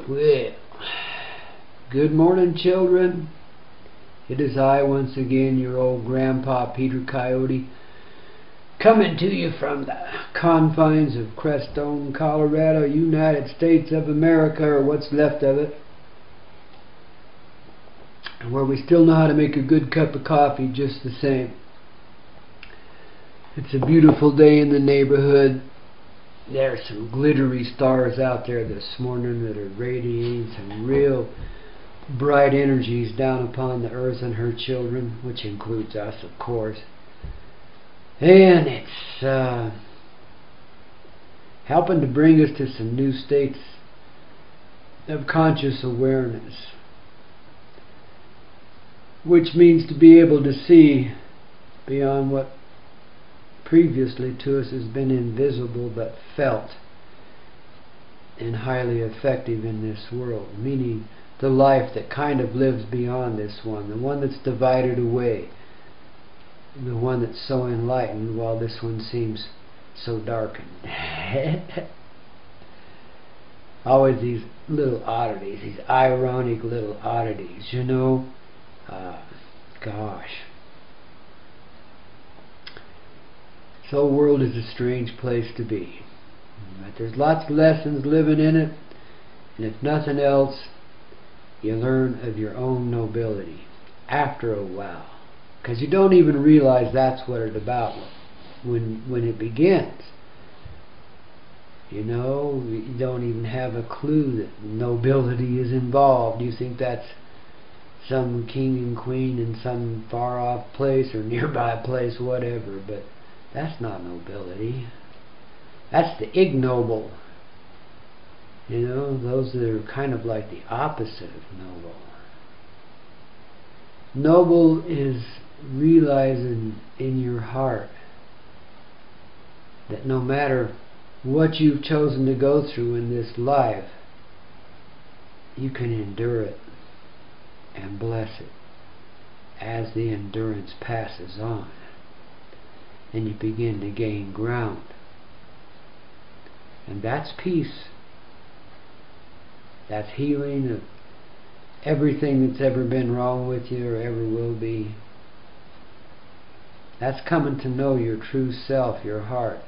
Well, good morning, children. It is I once again, your old Grandpa Peter Coyote, coming to you from the confines of Crestone, Colorado, United States of America, or what's left of it, where we still know how to make a good cup of coffee just the same. It's a beautiful day in the neighborhood. There are some glittery stars out there this morning that are radiating some real bright energies down upon the earth and her children, which includes us, of course. And it's helping to bring us to some new states of conscious awareness, which means to be able to see beyond what previously to us has been invisible but felt and highly effective in this world, meaning the life that kind of lives beyond this one, the one that's divided away, the one that's so enlightened while this one seems so darkened. Always these little oddities, these ironic little oddities, you know. Gosh. This whole world is a strange place to be. But there's lots of lessons living in it, and if nothing else, you learn of your own nobility after a while. Because you don't even realize that's what it's about when it begins. You know, you don't even have a clue that nobility is involved. You think that's some king and queen in some far off place or nearby place, whatever, but that's not nobility. That's the ignoble. You know, those that are kind of like the opposite of noble. Noble is realizing in your heart that no matter what you've chosen to go through in this life, you can endure it and bless it as the endurance passes on, and you begin to gain ground. And that's peace. That's healing of everything that's ever been wrong with you or ever will be. That's coming to know your true self, your heart.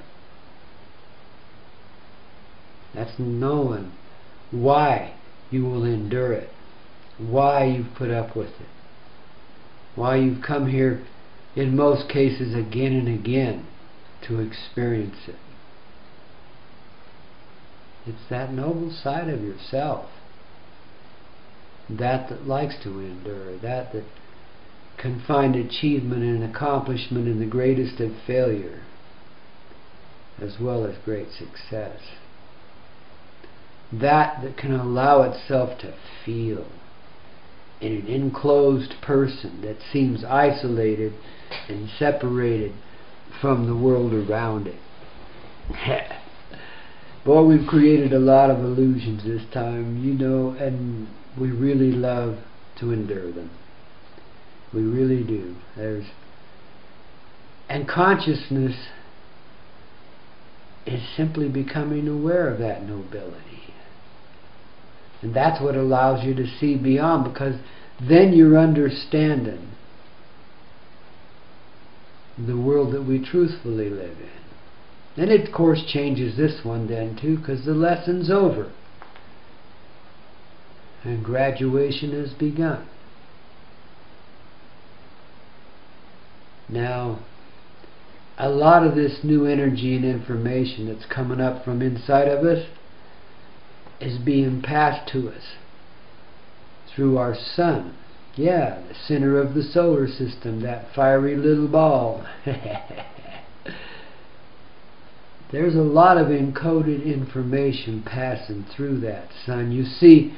That's knowing why you will endure it, why you've put up with it, why you've come here in most cases again and again to experience it. It's that noble side of yourself, that likes to endure, that can find achievement and accomplishment in the greatest of failure as well as great success. That can allow itself to feel in an enclosed person that seems isolated and separated from the world around it. Boy, we've created a lot of illusions this time, you know, and we really love to endure them. We really do. And consciousness is simply becoming aware of that nobility. And that's what allows you to see beyond, because then you're understanding the world that we truthfully live in. And it, of course, changes this one then, too, because the lesson's over. And graduation has begun. Now, a lot of this new energy and information that's coming up from inside of us is being passed to us through our sun. Yeah, the center of the solar system, that fiery little ball. There's a lot of encoded information passing through that sun. You see,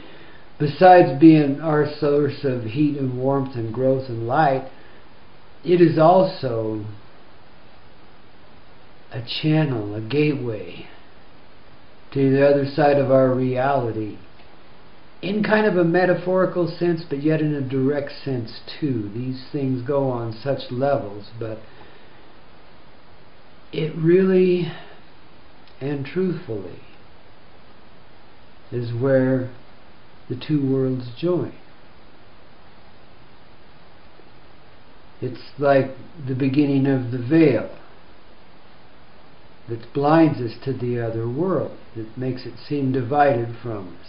besides being our source of heat and warmth and growth and light, it is also a channel, a gateway to the other side of our reality, in kind of a metaphorical sense, but yet in a direct sense too. These things go on such levels, but it really and truthfully is where the two worlds join. It's like the beginning of the veil that blinds us to the other world, that makes it seem divided from us.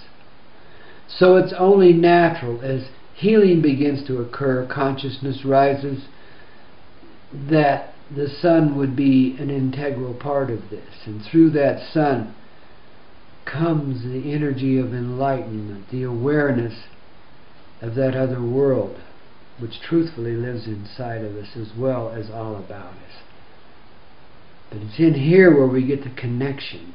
So it's only natural, as healing begins to occur, consciousness rises, that the sun would be an integral part of this. And through that sun comes the energy of enlightenment, the awareness of that other world, which truthfully lives inside of us as well as all about us. But it's in here where we get the connection,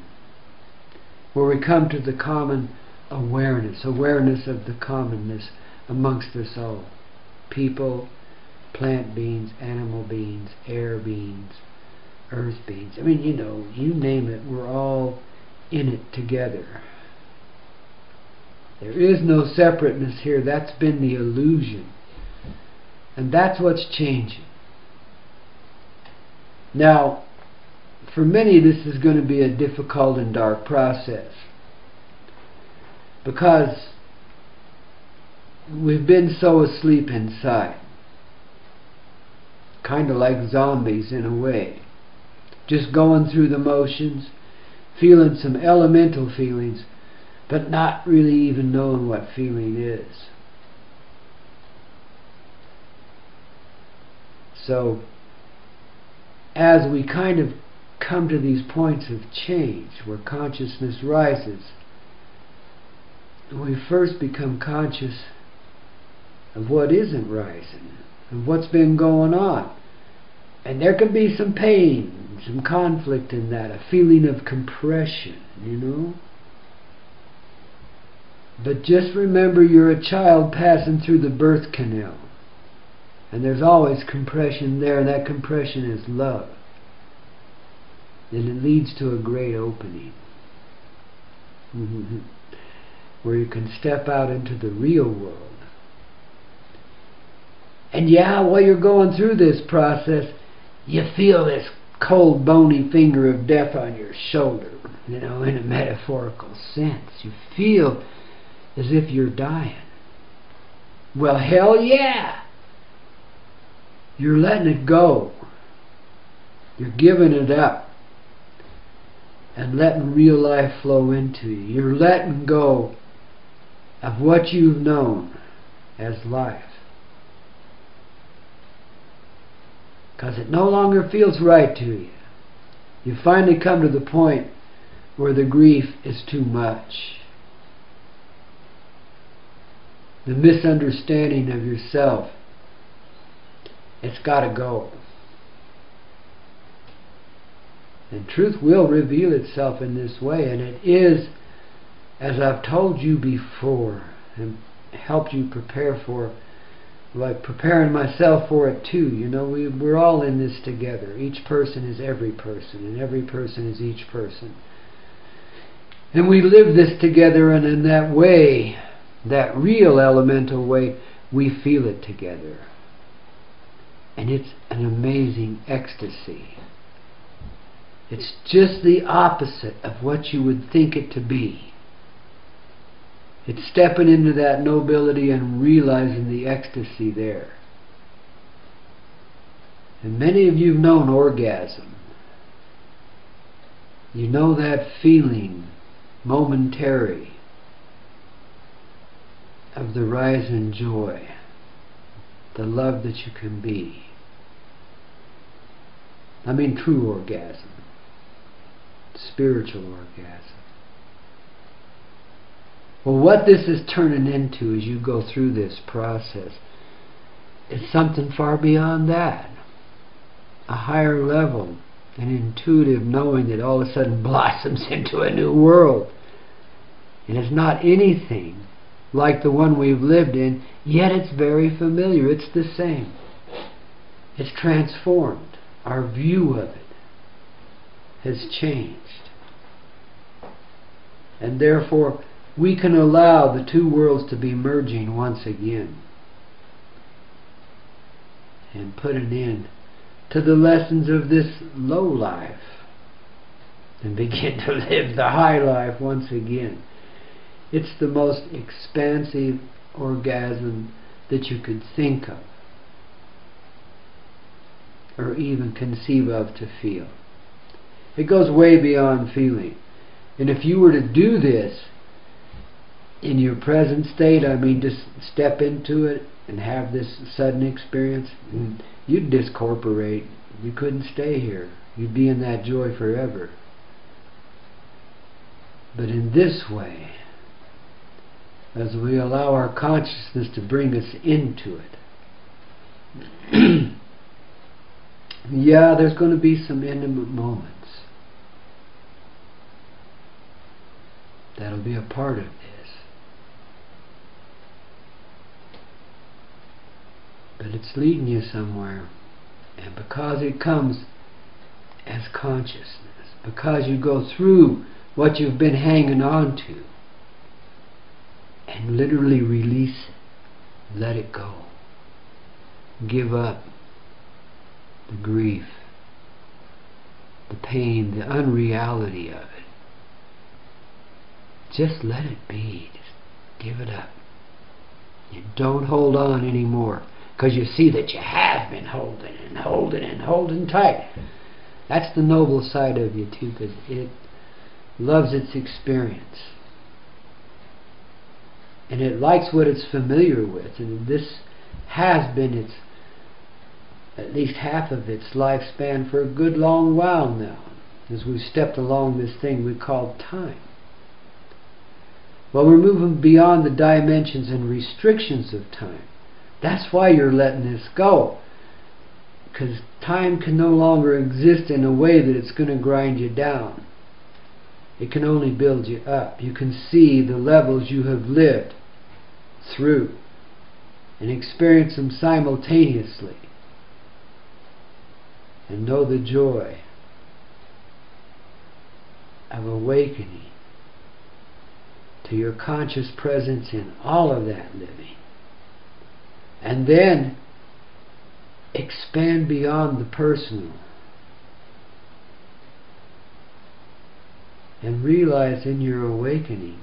where we come to the common awareness of the commonness amongst us all. People, plant beings, animal beings, air beings, earth beings. I mean, you name it, we're all in it together. There is no separateness here. That's been the illusion. And that's what's changing. Now, for many, this is going to be a difficult and dark process, because we've been so asleep inside, kind of like zombies in a way, just going through the motions, feeling some elemental feelings, but not really even knowing what feeling is. So, as we kind of come to these points of change where consciousness rises, we first become conscious of what isn't rising, of what's been going on. And there can be some pain, some conflict in that, a feeling of compression, But just remember, you're a child passing through the birth canal. And there's always compression there, and that compression is love. And it leads to a great opening, where you can step out into the real world. And while you're going through this process, you feel this cold, bony finger of death on your shoulder, in a metaphorical sense. You feel as if you're dying. Well, hell yeah! You're letting it go. You're giving it up and letting real life flow into you. You're letting go of what you've known as life, because it no longer feels right to you. You finally come to the point where the grief is too much. The misunderstanding of yourself, it's got to go. And truth will reveal itself in this way, and it is, as I've told you before, and helped you prepare for, like preparing myself for it too. We're all in this together. Each person is every person, and every person is each person. And we live this together, and in that way, that real elemental way, we feel it together. And it's an amazing ecstasy. It's just the opposite of what you would think it to be. It's stepping into that nobility and realizing the ecstasy there. And many of you have known orgasm. You know that feeling, momentary, of the rise in joy, the love that you can be. I mean true orgasm, spiritual orgasm. Well, what this is turning into as you go through this process is something far beyond that. A higher level, an intuitive knowing that all of a sudden blossoms into a new world. And it's not anything like the one we've lived in, yet it's very familiar. It's the same. It's transformed. Our view of it has changed. And therefore, we can allow the two worlds to be merging once again and put an end to the lessons of this low life and begin to live the high life once again. It's the most expansive orgasm that you could think of or even conceive of to feel. It goes way beyond feeling. And if you were to do this in your present state, I mean just step into it and have this sudden experience, you'd discorporate. You couldn't stay here. You'd be in that joy forever. But in this way, as we allow our consciousness to bring us into it, yeah, there's going to be some intimate moments. That'll be a part of this. But it's leading you somewhere. And because it comes as consciousness, because you go through what you've been hanging on to and literally release it, let it go. Give up the grief, the pain, the unreality of it. Just let it be. Just give it up. You don't hold on anymore, because you see that you have been holding and holding and holding tight. That's the noble side of you too, that it loves its experience. And it likes what it's familiar with. And this has been its, at least half of its lifespan for a good long while now, as we've stepped along this thing we call time. Well, we're moving beyond the dimensions and restrictions of time. That's why you're letting this go. Because time can no longer exist in a way that it's going to grind you down. It can only build you up. You can see the levels you have lived through and experience them simultaneously. And know the joy of awakening to your conscious presence in all of that living. And then expand beyond the personal and realize in your awakening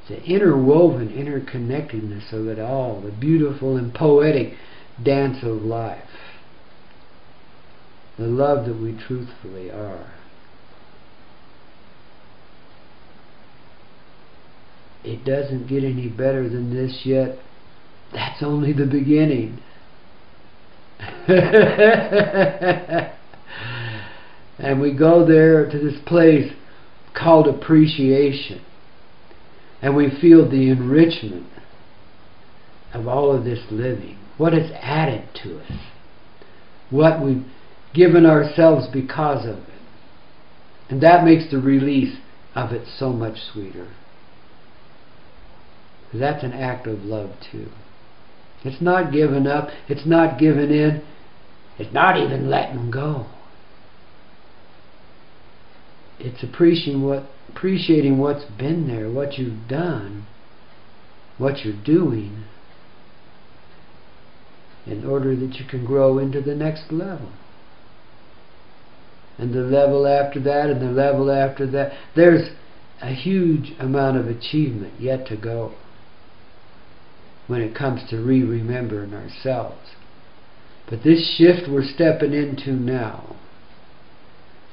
the interwoven interconnectedness of it all, the beautiful and poetic dance of life, the love that we truthfully are. It doesn't get any better than this yet. That's only the beginning. And we go there to this place called appreciation, and we feel the enrichment of all of this living, what it's added to us, what we've given ourselves because of it. And that makes the release of it so much sweeter. That's an act of love too. It's not giving up, it's not giving in, it's not even letting go. It's appreciating what's been there, what you've done, what you're doing, in order that you can grow into the next level. And the level after that, and the level after that. There's a huge amount of achievement yet to go when it comes to remembering ourselves. But this shift we're stepping into now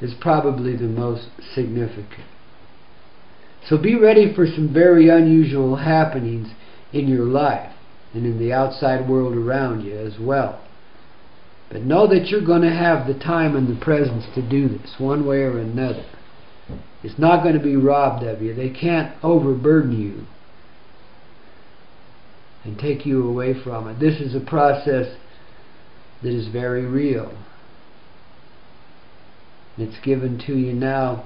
is probably the most significant. So be ready for some very unusual happenings in your life and in the outside world around you as well. But know that you're going to have the time and the presence to do this one way or another. It's not going to be robbed of you. They can't overburden you and take you away from it. This is a process that is very real. It's given to you now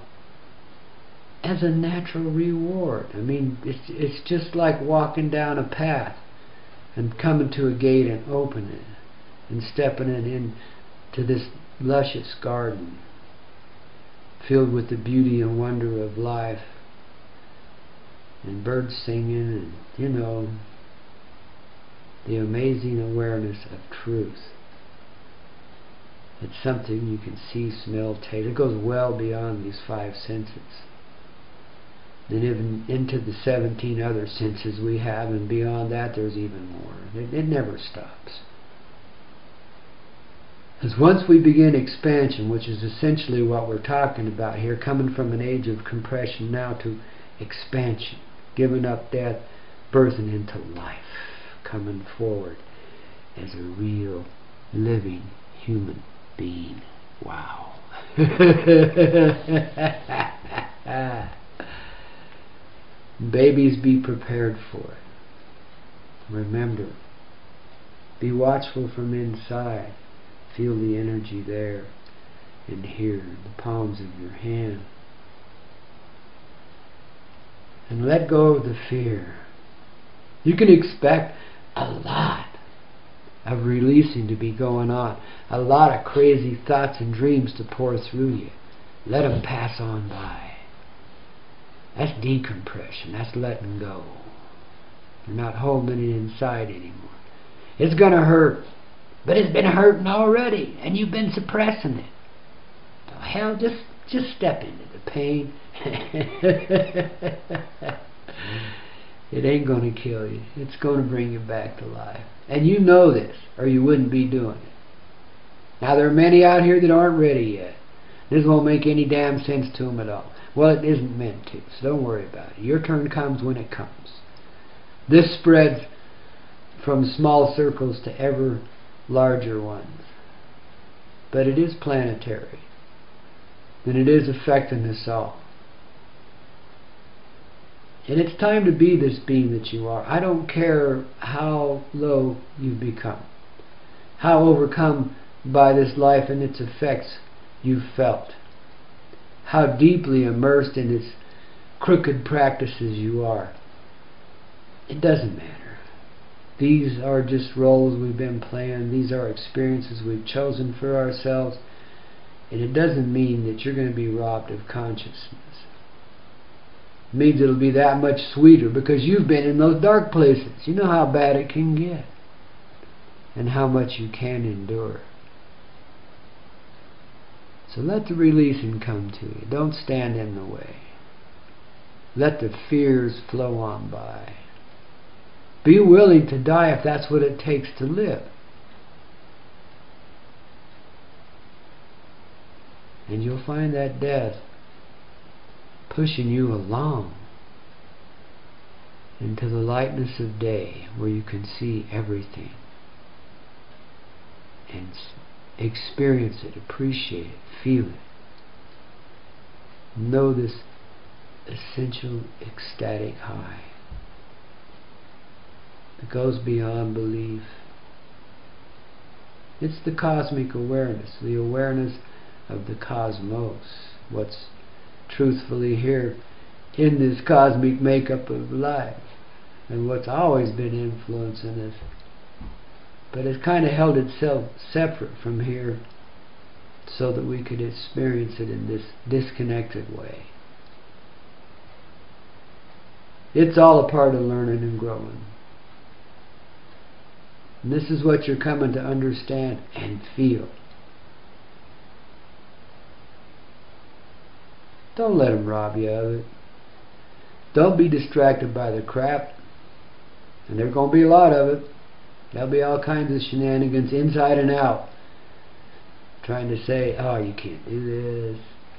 as a natural reward. I mean, it's just like walking down a path and coming to a gate and opening it and stepping it into this luscious garden filled with the beauty and wonder of life and birds singing and, you know, the amazing awareness of truth. It's something you can see, smell, taste. It goes well beyond these five senses. then even into the 17 other senses we have, and beyond that there's even more. It never stops. Because once we begin expansion, which is essentially what we're talking about here, coming from an age of compression now to expansion, giving up death, birthing into life, coming forward as a real, living human being. Wow. Babies, be prepared for it. Remember, be watchful from inside. Feel the energy there and here in the palms of your hand. And let go of the fear. You can expect a lot of releasing to be going on. A lot of crazy thoughts and dreams to pour through you. Let them pass on by. That's decompression. That's letting go. You're not holding it inside anymore. It's going to hurt. But it's been hurting already, and you've been suppressing it. So hell, just step into the pain. It ain't going to kill you. It's going to bring you back to life. And you know this, or you wouldn't be doing it. Now, there are many out here that aren't ready yet. This won't make any damn sense to them at all. Well, it isn't meant to, so don't worry about it. Your turn comes when it comes. This spreads from small circles to ever larger ones. But it is planetary. And it is affecting us all. And it's time to be this being that you are. I don't care how low you've become, how overcome by this life and its effects you've felt, how deeply immersed in its crooked practices you are. It doesn't matter. These are just roles we've been playing. These are experiences we've chosen for ourselves. And it doesn't mean that you're going to be robbed of consciousness. It means it'll be that much sweeter because you've been in those dark places. You know how bad it can get and how much you can endure. So let the releasing come to you. Don't stand in the way. Let the fears flow on by. Be willing to die if that's what it takes to live. And you'll find that death pushing you along into the lightness of day where you can see everything and experience it, appreciate it, feel it. Know this essential ecstatic high that goes beyond belief. It's the cosmic awareness, the awareness of the cosmos, what's truthfully here in this cosmic makeup of life, and what's always been influencing us. But it's kind of held itself separate from here so that we could experience it in this disconnected way. It's all a part of learning and growing. And this is what you're coming to understand and feel. Don't let them rob you of it. Don't be distracted by the crap. And there's going to be a lot of it. There'll be all kinds of shenanigans inside and out. Trying to say, oh, you can't do this.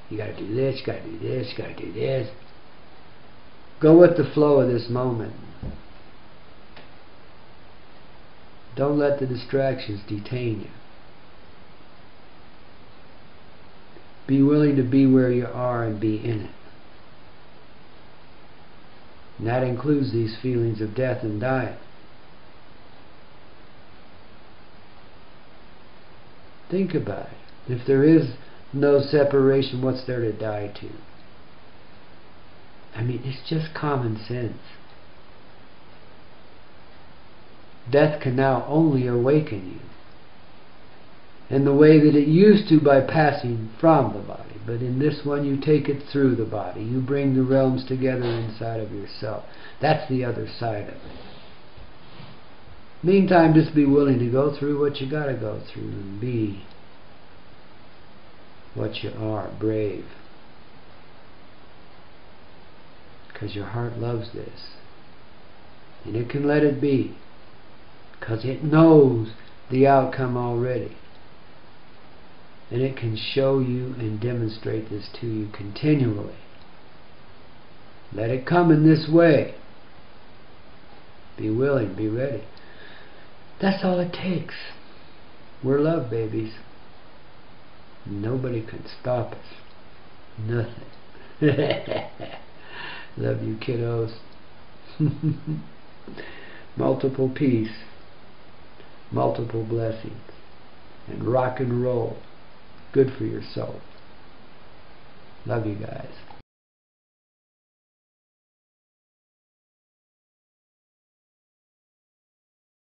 You got to do this, you got to do this, you got to do this. Go with the flow of this moment. Don't let the distractions detain you. Be willing to be where you are and be in it. And that includes these feelings of death and dying. Think about it. If there is no separation, what's there to die to? I mean, it's just common sense. Death can now only awaken you in the way that it used to by passing from the body. But in this one, you take it through the body. You bring the realms together inside of yourself. That's the other side of it. Meantime, just be willing to go through what you got to go through and be what you are, brave. because your heart loves this. And it can let it be, because it knows the outcome already. And it can show you and demonstrate this to you continually. Let it come in this way. Be willing, be ready. That's all it takes. We're love babies. Nobody can stop us. Nothing. Love you, kiddos. Multiple peace, multiple blessings, and rock and roll. Good for your soul. Love you guys.